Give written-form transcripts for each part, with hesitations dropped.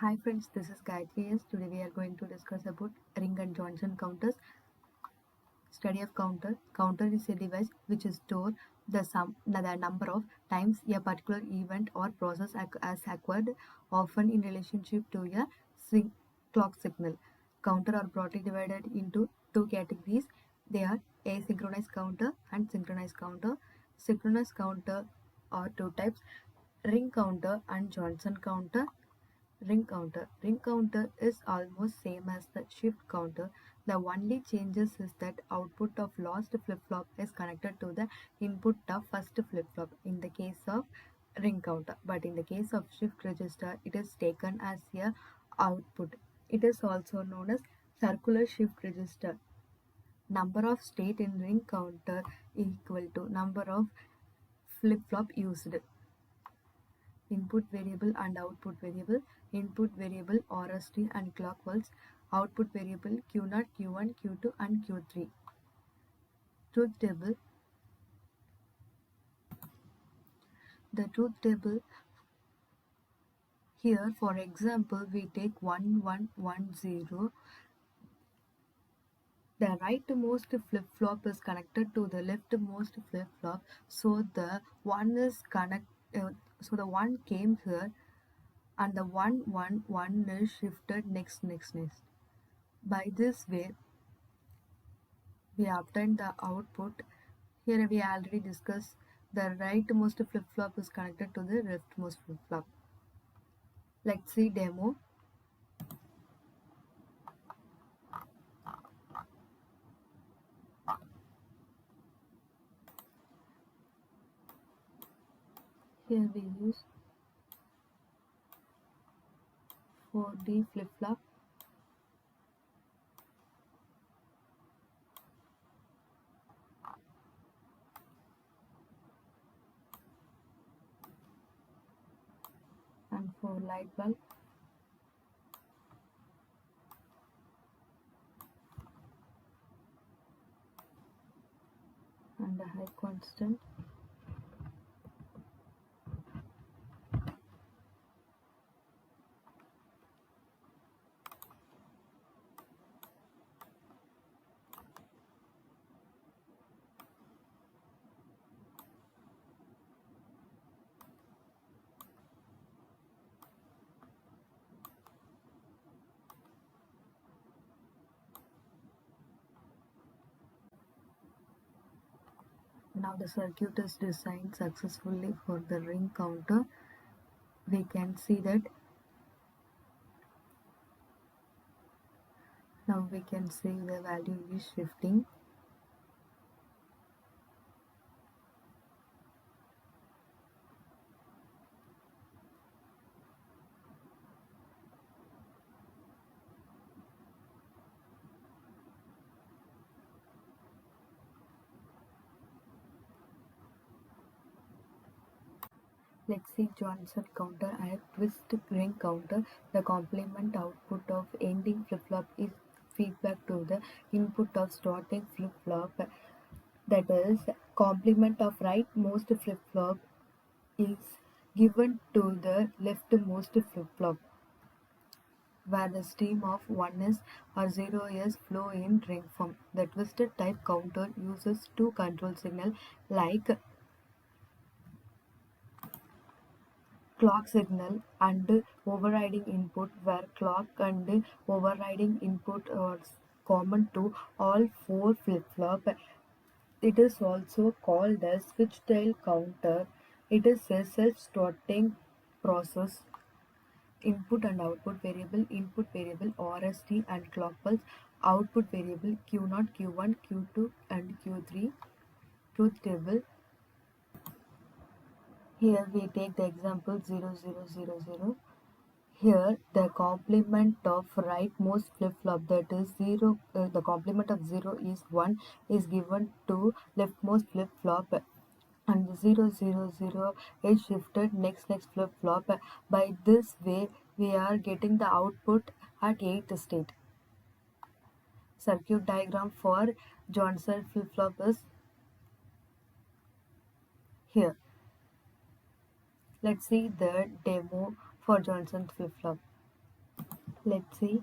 Hi friends, this is Gayatri. Yes, today we are going to discuss about ring and Johnson counters. Study of counter. Counter is a device which store the number of times a particular event or process as occurred, often in relationship to a clock signal. Counter are broadly divided into two categories. They are asynchronous counter and synchronous counter. Synchronous counter are two types: ring counter and Johnson counter. Ring counter. Ring counter is almost same as the shift counter. The only changes is that output of last flip-flop is connected to the input of first flip-flop in the case of ring counter. But in the case of shift register, it is taken as a output. It is also known as circular shift register. Number of state in ring counter equal to number of flip-flop used. Input variable and output variable. Input variable RST and clock pulse. Output variable Q0, Q1, Q2 and Q3. Truth table. The truth table here, for example, we take 1110. The rightmost flip-flop is connected to the leftmost flip-flop, so the one is so the one came here and the 111 is shifted next. By this way, we obtain the output. Here we already discussed the rightmost flip-flop is connected to the leftmost flip-flop. Let's see demo. Here we use 4D flip-flop. And for light bulb, and a high constant. Now the circuit is designed successfully for the ring counter. We can see that now we can see the value is shifting. Let's see Johnson counter and twist ring counter. The complement output of ending flip-flop is feedback to the input of starting flip-flop. That is, complement of rightmost flip-flop is given to the leftmost flip-flop, where the stream of 1s or 0s flow in ring form. The twisted type counter uses two control signals like clock signal and overriding input, where clock and overriding input are common to all four flip-flop. It is also called a switch tail counter. It is a self-starting process. Input and output variable. Input variable RST and clock pulse. Output variable Q0, Q1, Q2 and Q3. Truth table. Here we take the example 0000. Here the complement of rightmost flip-flop, that is 0, the complement of 0 is 1, is given to leftmost flip-flop, and 000 is shifted next flip-flop. By this way we are getting the output at 8th state. Circuit diagram for Johnson flip-flop is here. Let's see the demo for Johnson flip-flop. Let's see.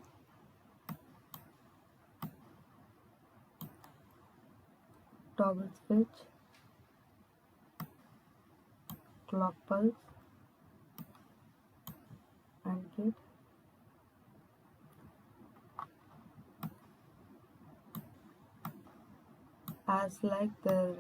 Toggle switch, clock pulse, and gate. As like the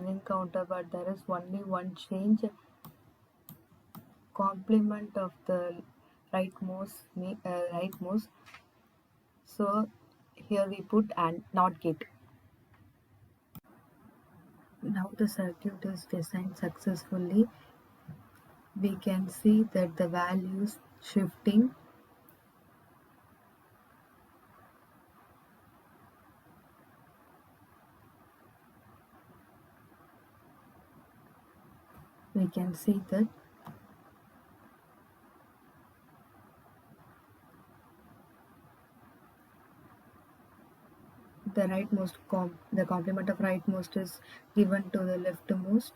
ring counter, but there is only one change. Complement of the right mouse. So here we put and not gate. Now the circuit is designed successfully. We can see that the values shifting. We can see that the complement of rightmost is given to the leftmost.